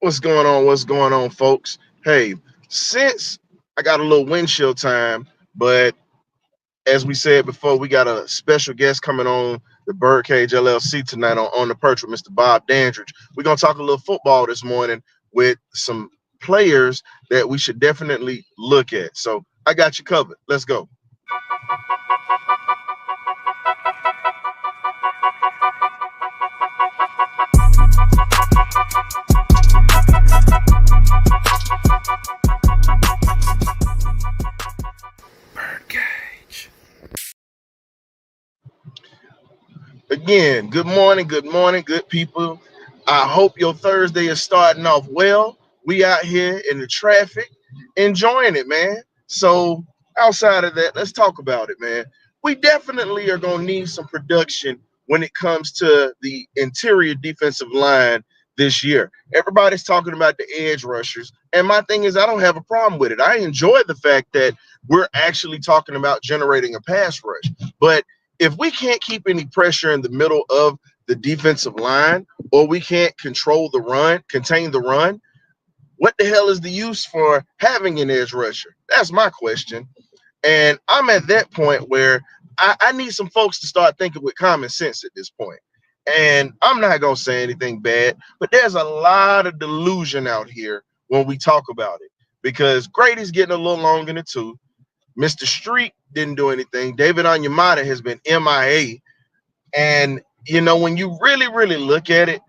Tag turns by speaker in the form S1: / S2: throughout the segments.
S1: What's going on? What's going on, folks? Hey, since I got a little windshield time, but as we said before, we got a special guest coming on the BirdCage LLC tonight on the perch with Mr. Bob Dandridge. We're gonna talk a little football this morning with some players that we should definitely look at. So I got you covered. Let's go. BirdCage. Again, good morning, good people. I hope your Thursday is starting off well. We out here in the traffic, enjoying it, man. So outside of that, let's talk about it, man. We definitely are gonna need some production when it comes to the interior defensive line this year. Everybody's talking about the edge rushers, and my thing is, I don't have a problem with it. I enjoy the fact that we're actually talking about generating a pass rush, but if we can't keep any pressure in the middle of the defensive line, or we can't control the run, contain the run, what the hell is the use for having an edge rusher? That's my question. And I'm at that point where I need some folks to start thinking with common sense at this point. And I'm not going to say anything bad, but there's a lot of delusion out here when we talk about it because Grady's getting a little long in the tooth. Mr. Street didn't do anything. David Onyemata has been MIA. And, when you really, really look at it,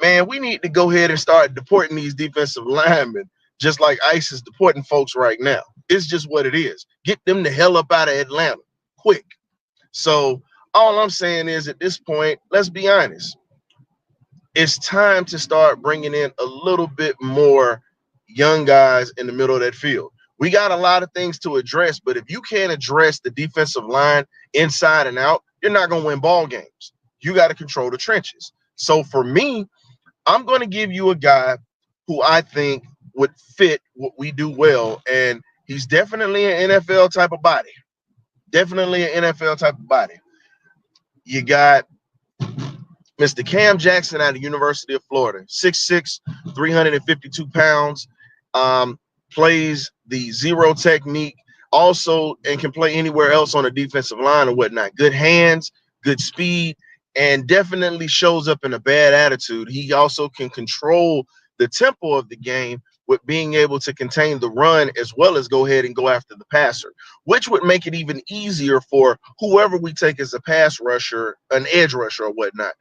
S1: man, we need to go ahead and start deporting these defensive linemen just like ICE is deporting folks right now. It's just what it is. Get them the hell up out of Atlanta quick. So all I'm saying is at this point, let's be honest. It's time to start bringing in a little bit more young guys in the middle of that field. We got a lot of things to address, but if you can't address the defensive line inside and out, you're not going to win ball games. You got to control the trenches. So for me, I'm going to give you a guy who I think would fit what we do well, and he's definitely an NFL type of body. Definitely an NFL type of body. You got Mr. Cam Jackson out of University of Florida, 6'6", 352 pounds, plays the zero technique, also, and can play anywhere else on the defensive line or whatnot. Good hands, good speed, and definitely shows up in a bad attitude. He also can control the tempo of the game with being able to contain the run as well as go ahead and go after the passer, which would make it even easier for whoever we take as a pass rusher, an edge rusher or whatnot.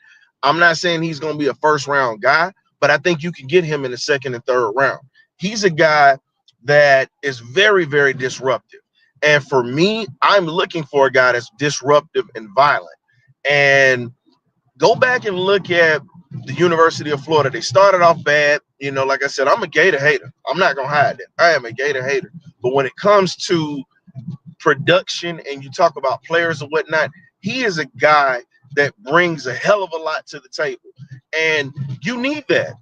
S1: I'm not saying he's going to be a first-round guy, but I think you can get him in the second and third round. He's a guy that is very, very disruptive. And for me, I'm looking for a guy that's disruptive and violent. And go back and look at the University of Florida. They started off bad. Like I said, I'm a Gator hater. I'm not going to hide it. I am a Gator hater. But when it comes to production and you talk about players and whatnot, he is a guy that brings a hell of a lot to the table. And you need that.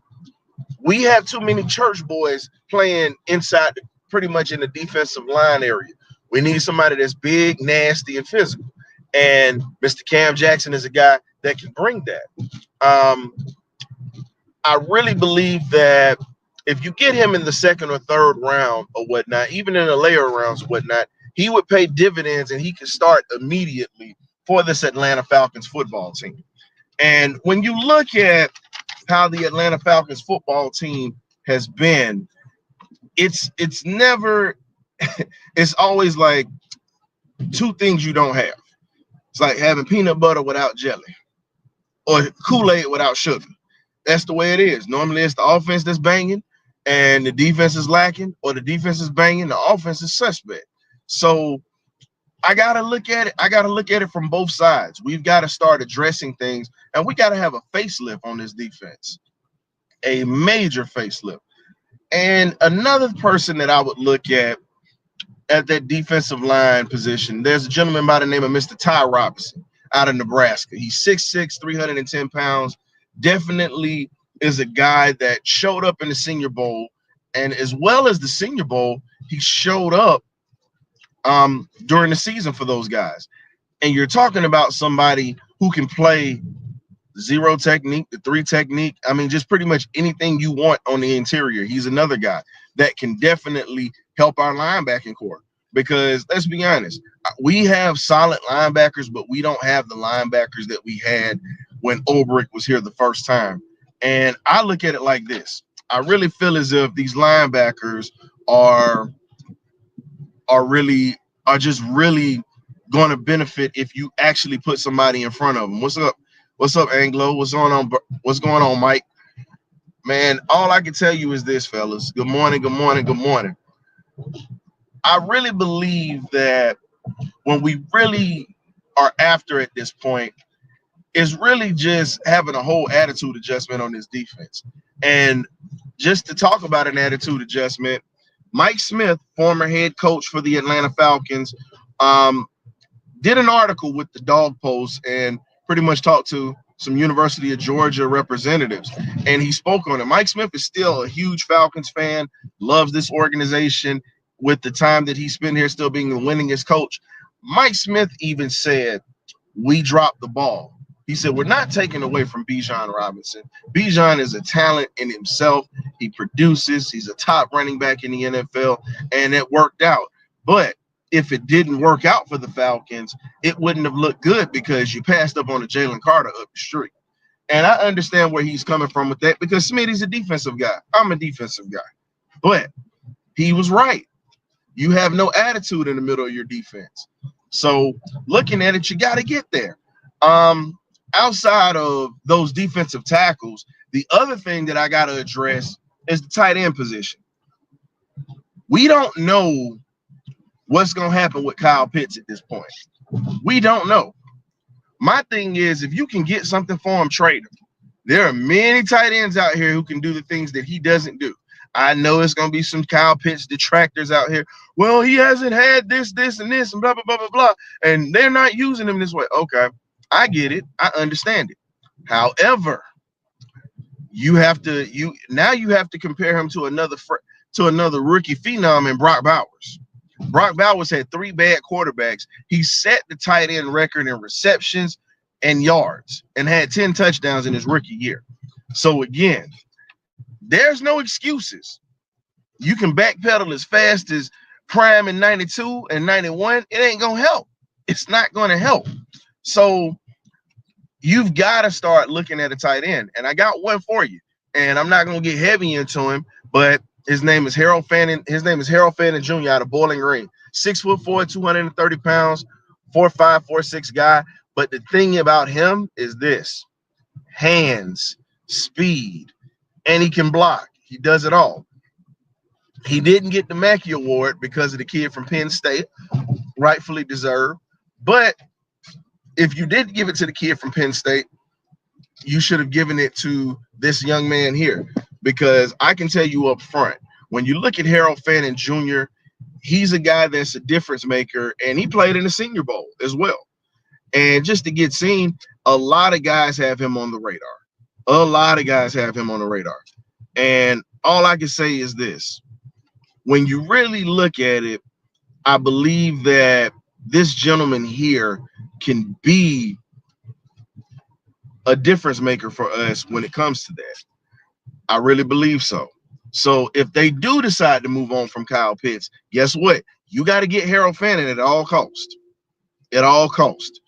S1: We have too many church boys playing inside, pretty much in the defensive line area. We need somebody that's big, nasty, and physical. And Mr. Cam Jackson is a guy that can bring that. I really believe that if you get him in the second or third round or whatnot, even in the later rounds or whatnot, he would pay dividends and he could start immediately for this Atlanta Falcons football team. And when you look at how the Atlanta Falcons football team has been, it's never, it's always like two things you don't have. It's like having peanut butter without jelly or Kool-Aid without sugar. That's the way it is. Normally it's the offense that's banging and the defense is lacking, or the defense is banging, the offense is suspect. So I got to look at it. I got to look at it from both sides. We've got to start addressing things, and we got to have a facelift on this defense, a major facelift. And another person that I would look at that defensive line position, there's a gentleman by the name of Mr. Ty Robinson out of Nebraska. He's 6'6", 310 pounds. Definitely is a guy that showed up in the Senior Bowl, and as well as the Senior Bowl, he showed up during the season for those guys. And you're talking about somebody who can play zero technique, the three technique. I mean, just pretty much anything you want on the interior. He's another guy that can definitely help our linebacking core. Because let's be honest, we have solid linebackers, but we don't have the linebackers that we had when Ulbrich was here the first time. And I look at it like this. I really feel as if these linebackers are just really going to benefit if you actually put somebody in front of them. What's up? What's up, Anglo? What's going on? What's going on, Mike? Man, all I can tell you is this, fellas. Good morning, good morning, good morning. I really believe that when we really are after at this point, is really just having a whole attitude adjustment on this defense. And just to talk about an attitude adjustment, Mike Smith, former head coach for the Atlanta Falcons, did an article with the Dog Post and pretty much talked to some University of Georgia representatives. And he spoke on it. Mike Smith is still a huge Falcons fan, loves this organization with the time that he spent here still being the winningest coach. Mike Smith even said, we dropped the ball. He said, we're not taking away from Bijan Robinson. Bijan is a talent in himself. He produces. He's a top running back in the NFL, and it worked out. But if it didn't work out for the Falcons, it wouldn't have looked good because you passed up on a Jalen Carter up the street. And I understand where he's coming from with that because Smitty's a defensive guy. I'm a defensive guy. But he was right. You have no attitude in the middle of your defense. So looking at it, you got to get there. Outside of those defensive tackles, the other thing that I got to address is the tight end position. We don't know what's going to happen with Kyle Pitts at this point. We don't know. My thing is, if you can get something for him, trade him. There are many tight ends out here who can do the things that he doesn't do. I know it's going to be some Kyle Pitts detractors out here. Well, he hasn't had this, and this, and blah, blah, blah, blah, blah. And they're not using him this way. Okay, I get it. I understand it. However, you have to compare him to another rookie phenom in Brock Bowers. Brock Bowers had 3 bad quarterbacks. He set the tight end record in receptions and yards and had 10 touchdowns in his rookie year. So again, there's no excuses. You can backpedal as fast as Prime in 92 and 91. It ain't going to help. It's not going to help. So you've got to start looking at a tight end. And I got one for you. And I'm not going to get heavy into him, but his name is Harold Fannin. His name is Harold Fannin Jr. out of Bowling Green. 6'4", 230 pounds, 4'5", 4'6" guy. But the thing about him is this: hands, speed, and he can block. He does it all. He didn't get the Mackey Award because of the kid from Penn State, rightfully deserved. But if you did give it to the kid from Penn State, you should have given it to this young man here, because I can tell you up front, when you look at Harold Fannin Jr., he's a guy that's a difference maker, and he played in the Senior Bowl as well. And just to get seen, a lot of guys have him on the radar. A lot of guys have him on the radar. And all I can say is this: when you really look at it, I believe that this gentleman here can be a difference maker for us when it comes to that. I really believe so. So if they do decide to move on from Kyle Pitts, guess what? You got to get Harold Fannin at all costs. At all costs.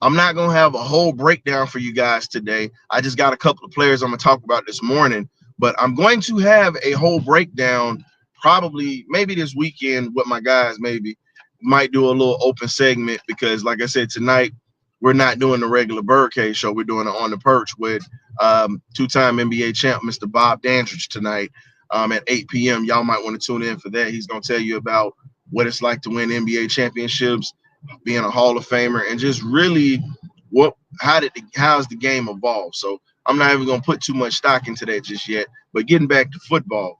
S1: I'm not going to have a whole breakdown for you guys today. I just got a couple of players I'm going to talk about this morning, but I'm going to have a whole breakdown probably maybe this weekend with my guys. Maybe might do a little open segment because, like I said, tonight we're not doing the regular BirdCage show. We're doing it on the perch with two-time NBA champ Mr. Bob Dandridge tonight at 8 p.m. Y'all might want to tune in for that. He's going to tell you about what it's like to win NBA championships, being a Hall of Famer, and just really how's the game evolved. So I'm not even going to put too much stock into that just yet. But getting back to football,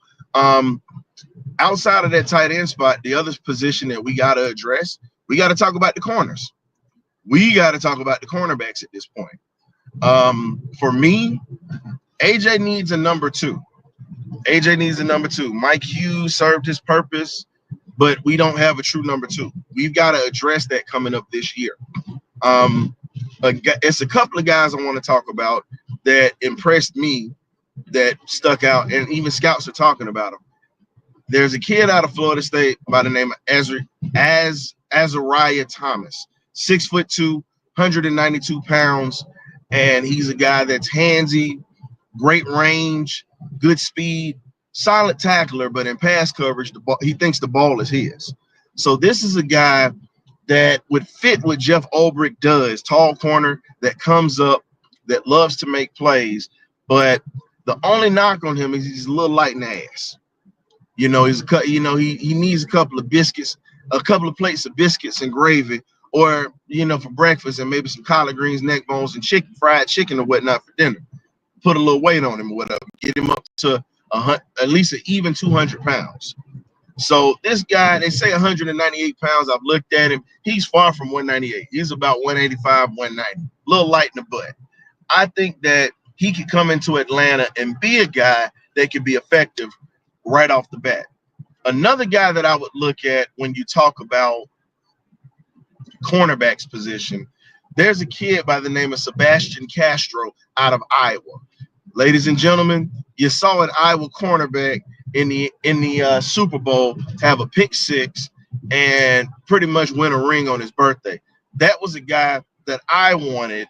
S1: outside of that tight end spot, the other position that we got to address, we got to talk about the corners. We got to talk about the cornerbacks at this point. For me, AJ needs a number 2. AJ needs a number 2. Mike Hughes served his purpose, but we don't have a true number 2. We've got to address that coming up this year. It's a couple of guys I want to talk about. that impressed me, that stuck out, and even scouts are talking about him. There's a kid out of Florida State by the name of Azariah Thomas, 6'2", 192 pounds, and he's a guy that's handsy, great range, good speed, solid tackler, but in pass coverage, he thinks the ball is his. So this is a guy that would fit what Jeff Ulbrich does, tall corner that comes up, that loves to make plays, but the only knock on him is he's a little light in the ass. He needs a couple of biscuits, a couple of plates of biscuits and gravy, or for breakfast, and maybe some collard greens, neck bones, and fried chicken or whatnot for dinner. Put a little weight on him or whatever, get him up to at least an even 200 pounds. So this guy, they say 198 pounds. I've looked at him. He's far from 198. He's about 185, 190. A little light in the butt. I think that he could come into Atlanta and be a guy that could be effective right off the bat. Another guy that I would look at when you talk about cornerbacks position, there's a kid by the name of Sebastian Castro out of Iowa. Ladies and gentlemen, you saw an Iowa cornerback in the Super Bowl have a pick six and pretty much win a ring on his birthday. That was a guy that I wanted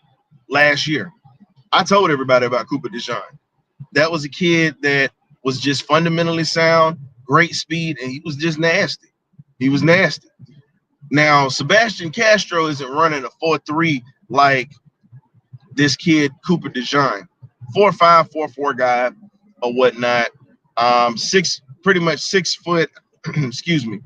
S1: last year. I told everybody about Cooper DeJean. That was a kid that was just fundamentally sound, great speed, and he was just nasty. He was nasty. Now, Sebastian Castro isn't running a 4.3 like this kid, Cooper DeJean. 4.5, 4.4 guy or whatnot. Pretty much 6 foot, excuse me.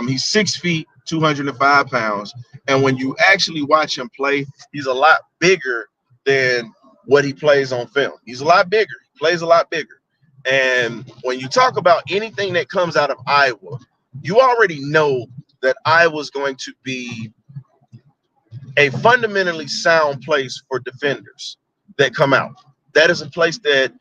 S1: He's 6 feet, 205 pounds. And when you actually watch him play, he's a lot bigger than what he plays on film. He's a lot bigger. He plays a lot bigger. And when you talk about anything that comes out of Iowa, you already know that Iowa's going to be a fundamentally sound place for defenders that come out. That is a place that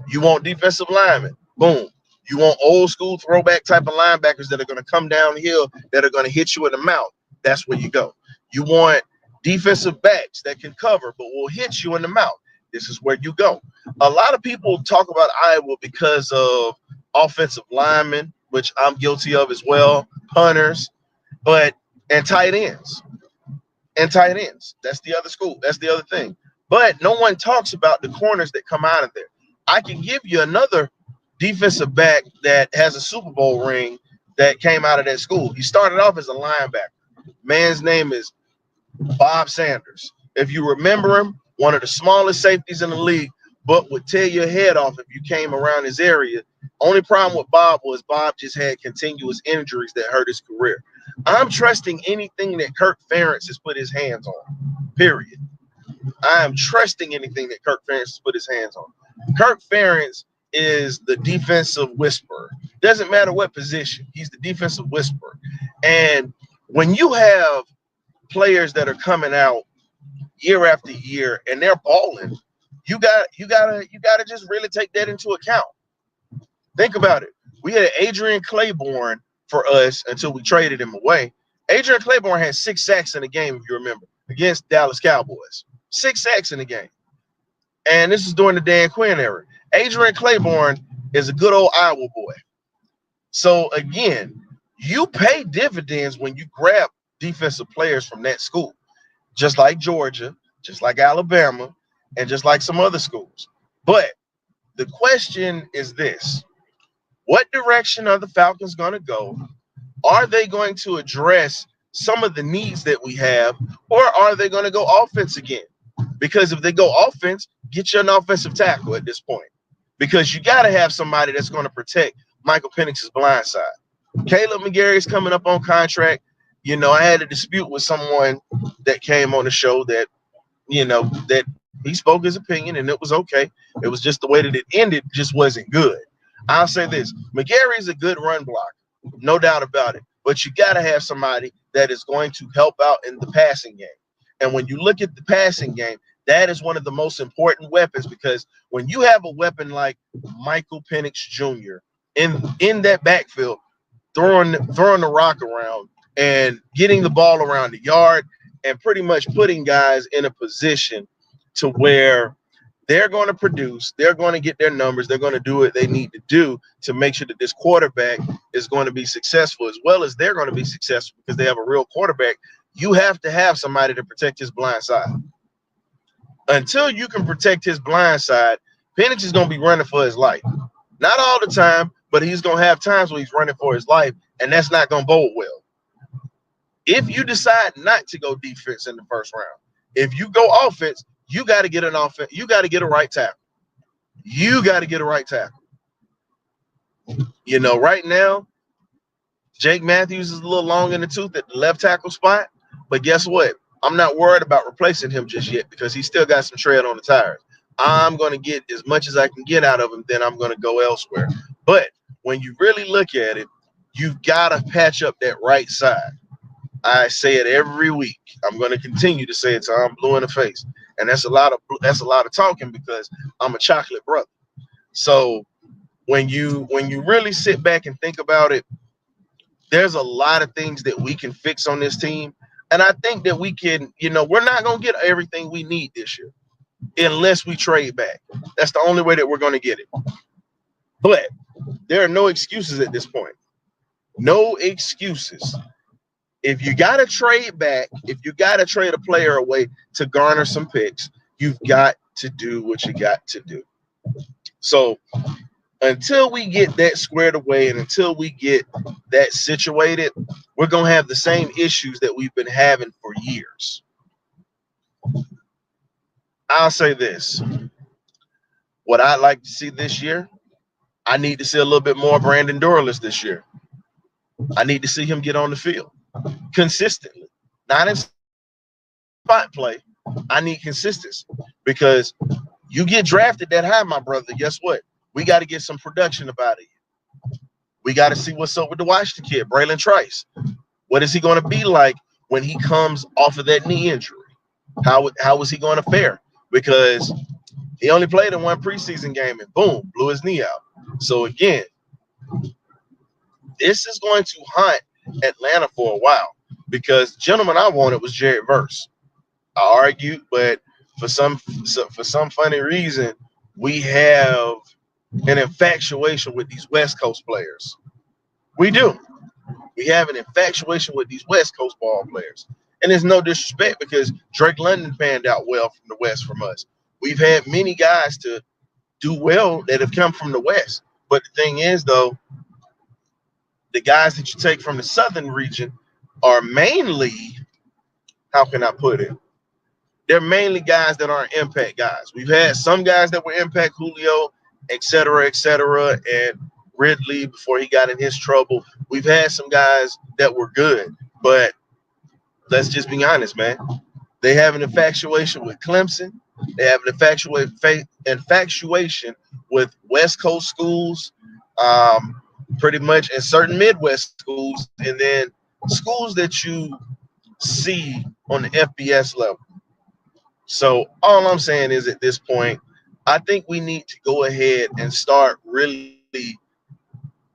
S1: you want defensive linemen. Boom. You want old school throwback type of linebackers that are going to come downhill, that are going to hit you in the mouth. That's where you go. You want defensive backs that can cover but will hit you in the mouth. This is where you go. A lot of people talk about Iowa because of offensive linemen, which I'm guilty of as well, punters, and tight ends. That's the other school. That's the other thing. But no one talks about the corners that come out of there. I can give you another defensive back that has a Super Bowl ring that came out of that school. He started off as a linebacker. Man's name is Bob Sanders. If you remember him, one of the smallest safeties in the league, but would tear your head off if you came around his area. Only problem with Bob was Bob just had continuous injuries that hurt his career. I'm trusting anything that Kirk Ferentz has put his hands on, period. I am trusting anything that Kirk Ferentz has put his hands on. Kirk Ferentz is the defensive whisperer. Doesn't matter what position. He's the defensive whisperer. And when you have players that are coming out year after year and they're balling, you gotta just really take that into account. Think about it. We had Adrian Claiborne for us until we traded him away. Adrian Claiborne had 6 sacks in a game, if you remember, against Dallas Cowboys. 6 sacks in the game. And this is during the Dan Quinn era. Adrian Claiborne is a good old Iowa boy. So, again, you pay dividends when you grab defensive players from that school, just like Georgia, just like Alabama, and just like some other schools. But the question is this. What direction are the Falcons going to go? Are they going to address some of the needs that we have, or are they going to go offense again? Because if they go offense, get you an offensive tackle at this point. Because you got to have somebody that's going to protect Michael Penix's blind side. Caleb McGarry is coming up on contract. I had a dispute with someone that came on the show that, that he spoke his opinion and it was okay. It was just the way that it ended just wasn't good. I'll say this. McGarry is a good run blocker, no doubt about it. But you got to have somebody that is going to help out in the passing game. And when you look at the passing game, that is one of the most important weapons, because when you have a weapon like Michael Penix Jr. in that backfield, throwing the rock around and getting the ball around the yard and pretty much putting guys in a position to where They're going to produce. They're going to get their numbers. They're going to do what they need to do to make sure that this quarterback is going to be successful, as well as they're going to be successful because they have a real quarterback. You have to have somebody to protect his blind side. Until you can protect his blind side, Penix is going to be running for his life. Not all the time, but he's going to have times where he's running for his life, and that's not going to bode well. If you decide not to go defense in the first round, if you go offense, you got to get an offense. You got to get a right tackle. You got to get a right tackle. You know, right now, Jake Matthews is a little long in the tooth at the left tackle spot, but guess what? I'm not worried about replacing him just yet because he's still got some tread on the tires. I'm going to get as much as I can get out of him, then I'm going to go elsewhere. But when you really look at it, you've got to patch up that right side. I say it every week. I'm going to continue to say it till I'm blue in the face, and that's a lot of talking because I'm a chocolate brother. So when you really sit back and think about it, there's a lot of things that we can fix on this team, and I think that we can. You know, we're not going to get everything we need this year unless we trade back. That's the only way that we're going to get it. But there are no excuses at this point. No excuses. If you got to trade back, if you got to trade a player away to garner some picks, you've got to do what you got to do. So until we get that squared away and until we get that situated, we're going to have the same issues that we've been having for years. I'll say this. What I'd like to see this year, I need to see a little bit more Brandon Dorlus this year. I need to see him get on the field consistently, not in spot play. I need consistency because you get drafted that high, my brother. Guess what? We got to get some production about it. We got to see what's up with the Washington kid, Braylon Trice. What is he going to be like when he comes off of that knee injury? How is he going to fare? Because he only played in one preseason game and boom, blew his knee out. So again, this is going to haunt Atlanta for a while because gentleman I wanted was Jared Verse. I argued, but for some funny reason, we have an infatuation with these West Coast players. We do. We have an infatuation with these West Coast ball players. And there's no disrespect because Drake London panned out well from the West from us. We've had many guys to do well that have come from the West. But the thing is, though, the guys that you take from the Southern region are mainly, how can I put it? They're mainly guys that aren't impact guys. We've had some guys that were impact, Julio, et cetera, and Ridley before he got in his trouble. We've had some guys that were good, but let's just be honest, man. They have an infatuation with Clemson. They have an infatuation with West Coast schools, pretty much, and certain Midwest schools, and then schools that you see on the FBS level. So all I'm saying is at this point, I think we need to go ahead and start really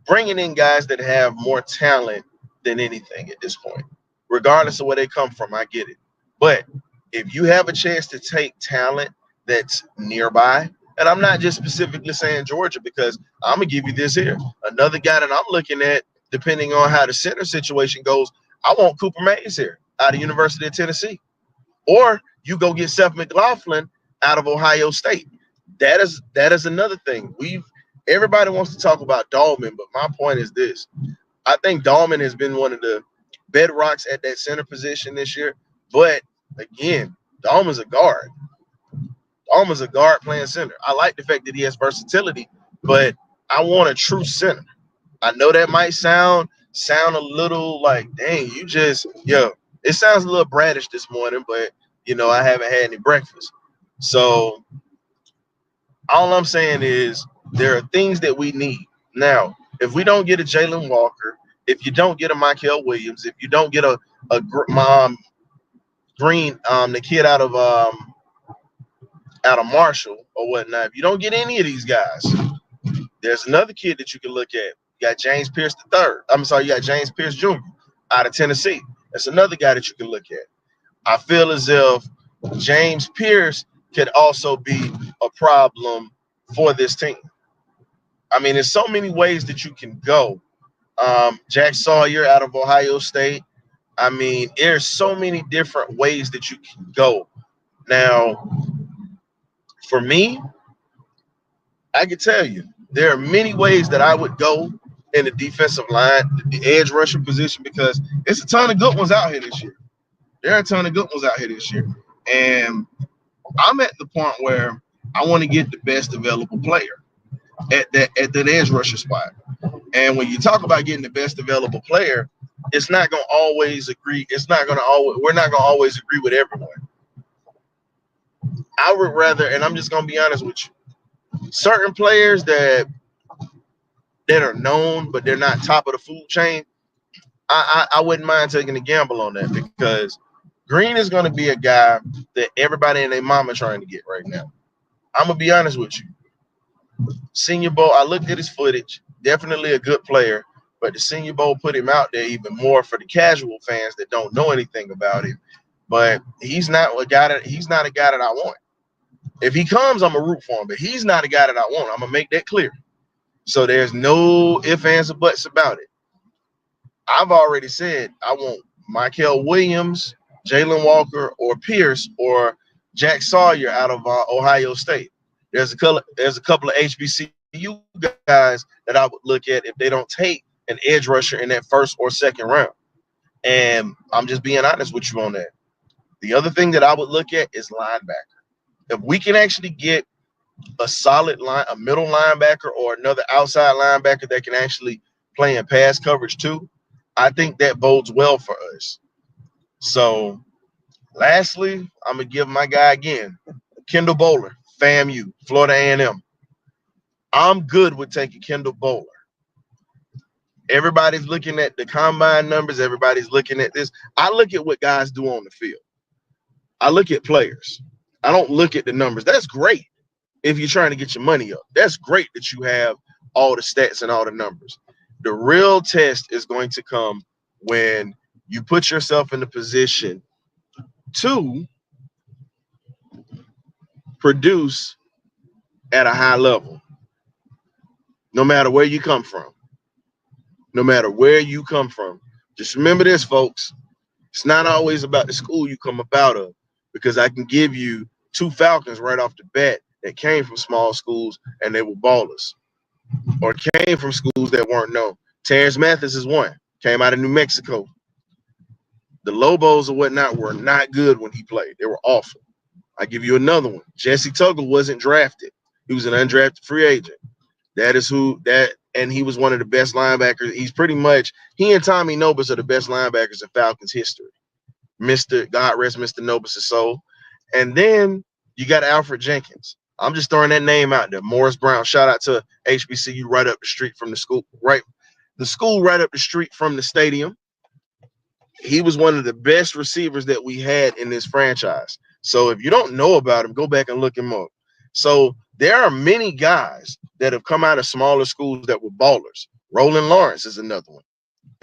S1: bringing in guys that have more talent than anything at this point. Regardless of where they come from, I get it. But if you have a chance to take talent that's nearby, and I'm not just specifically saying Georgia because I'm going to give you this here. Another guy that I'm looking at, depending on how the center situation goes, I want Cooper Mays here out of University of Tennessee. Or you go get Seth McLaughlin out of Ohio State. That is another thing. Everybody wants to talk about Dahlman, but my point is this. I think Dahlman has been one of the bedrocks at that center position this year. But again, Dahlman's a guard. Dahlman's a guard playing center. I like the fact that he has versatility, but I want a true center. I know that might sound a little like, dang, it sounds a little bratish this morning, but I haven't had any breakfast. So all I'm saying is there are things that we need. Now, if we don't get a Jalen Walker, if you don't get a Michael Williams, if you don't get a Green, the kid out of Marshall or whatnot, if you don't get any of these guys, there's another kid that you can look at. You got James Pierce III. You got James Pierce Jr. out of Tennessee. That's another guy that you can look at. I feel as if James Pierce could also be a problem for this team. I mean, there's so many ways that you can go. Jack Sawyer out of Ohio State. I mean, there's so many different ways that you can go. Now, for me, I can tell you there are many ways that I would go in the defensive line, the edge rusher position, because it's a ton of good ones out here this year. There are a ton of good ones out here this year. And I'm at the point where I want to get the best available player at that edge rusher spot. And when you talk about getting the best available player, it's not gonna always agree. It's not gonna always. We're not gonna always agree with everyone. I would rather, and I'm just gonna be honest with you, certain players that are known but they're not top of the food chain. I wouldn't mind taking a gamble on that because Green is gonna be a guy that everybody and their mama trying to get right now. I'm gonna be honest with you. Senior Bowl, I looked at his footage. Definitely a good player, but the Senior Bowl put him out there even more for the casual fans that don't know anything about him. But he's not a guy that I want. If he comes, I'm gonna root for him, but he's not a guy that I want. I'm gonna make that clear. So there's no ifs, ands, or buts about it. I've already said I want Michael Williams, Jalen Walker, or Pierce, or Jack Sawyer out of Ohio State. There's a couple of HBCU guys that I would look at if they don't take an edge rusher in that first or second round. And I'm just being honest with you on that. The other thing that I would look at is linebacker. If we can actually get a solid line, a middle linebacker or another outside linebacker that can actually play in pass coverage too, I think that bodes well for us. So lastly, I'm gonna give my guy again, Kendall Bowler, FAMU, Florida A&M. I'm good with taking Kendall Bowler. Everybody's looking at the combine numbers. Everybody's looking at this. I look at what guys do on the field. I look at players. I don't look at the numbers. That's great if you're trying to get your money up. That's great that you have all the stats and all the numbers. The real test is going to come when you put yourself in the position to produce at a high level, no matter where you come from. No matter where you come from. Just remember this, folks. It's not always about the school you come up out of, because I can give you two Falcons right off the bat that came from small schools and they were ballers, or came from schools that weren't known. Terrence Mathis is one, came out of New Mexico. The Lobos or whatnot were not good when he played. They were awful. I give you another one. Jesse Tuggle wasn't drafted. He was an undrafted free agent. And he was one of the best linebackers. He's pretty much, he and Tommy Nobis are the best linebackers in Falcons history. God rest Mr. Nobis' soul. And then you got Alfred Jenkins. I'm just throwing that name out there. Morris Brown. Shout out to HBCU right up the street from the school. The school right up the street from the stadium. He was one of the best receivers that we had in this franchise. So if you don't know about him, go back and look him up. So there are many guys that have come out of smaller schools that were ballers. Roland Lawrence is another one.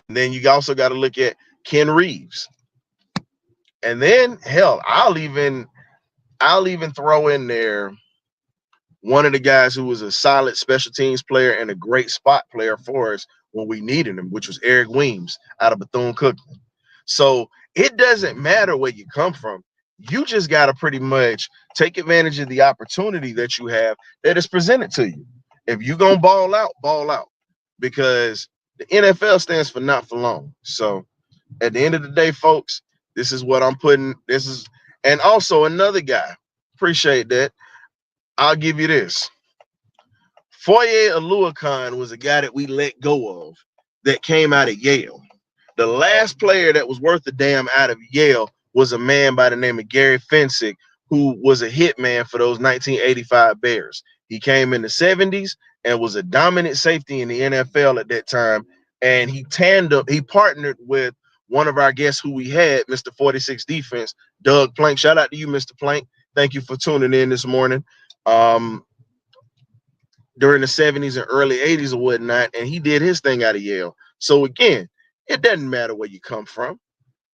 S1: And then you also got to look at Ken Reeves. And then hell, I'll even throw in there one of the guys who was a solid special teams player and a great spot player for us when we needed him, which was Eric Weems out of Bethune-Cookman. So it doesn't matter where you come from. You just got to pretty much take advantage of the opportunity that you have that is presented to you. If you're going to ball out, because the NFL stands for not for long. So at the end of the day, folks, this is what I'm putting. And also another guy, appreciate that. I'll give you this. Foye Oluokun was a guy that we let go of that came out of Yale. The last player that was worth a damn out of Yale was a man by the name of Gary Fensick, who was a hitman for those 1985 Bears. He came in the 70s and was a dominant safety in the NFL at that time. And he partnered with one of our guests who we had, Mr. 46 Defense, Doug Plank. Shout out to you, Mr. Plank. Thank you for tuning in this morning. During the 70s and early 80s or whatnot, and he did his thing out of Yale. So again, it doesn't matter where you come from.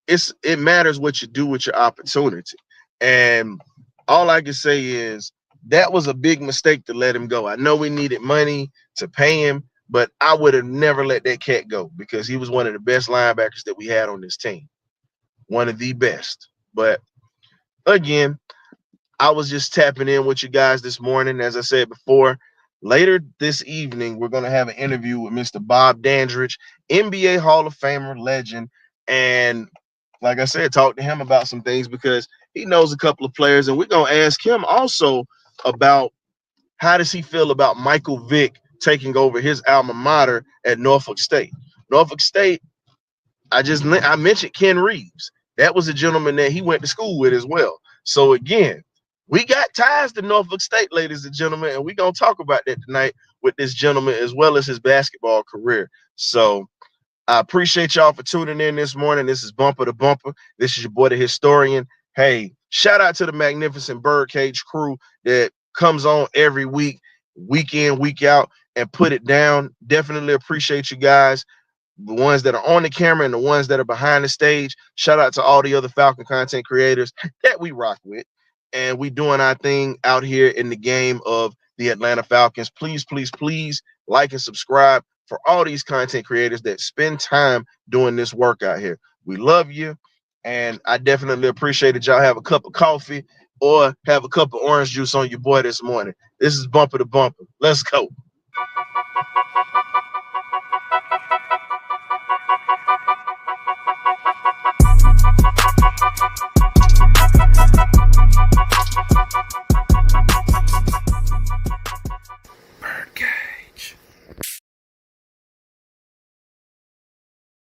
S1: It matters what you do with your opportunity. And all I can say is That was a big mistake to let him go. I know we needed money to pay him, but I would have never let that cat go because he was one of the best linebackers that we had on this team. One of the best. But again, I was just tapping in with you guys this morning. As I said before, later this evening, we're going to have an interview with Mr. Bob Dandridge, NBA Hall of Famer, legend. And like I said, talk to him about some things because he knows a couple of players. And we're going to ask him also about how does he feel about Michael Vick taking over his alma mater at Norfolk State. Norfolk State, I mentioned Ken Reeves. That was a gentleman that he went to school with as well. So again, we got ties to Norfolk State, ladies and gentlemen, and we're gonna talk about that tonight with this gentleman as well as his basketball career. So I appreciate y'all for tuning in this morning. This is Bumper to Bumper. This is your boy, the historian. Hey, shout out to the magnificent Birdcage crew that comes on every week, week in, week out, and put it down. Definitely appreciate you guys, the ones that are on the camera and the ones that are behind the stage. Shout out to all the other Falcon content creators that we rock with. And we doing our thing out here in the game of the Atlanta Falcons. Please, please, please like and subscribe for all these content creators that spend time doing this work out here. We love you. And I definitely appreciate that y'all have a cup of coffee or have a cup of orange juice on your boy this morning. This is Bumper to Bumper. Let's go.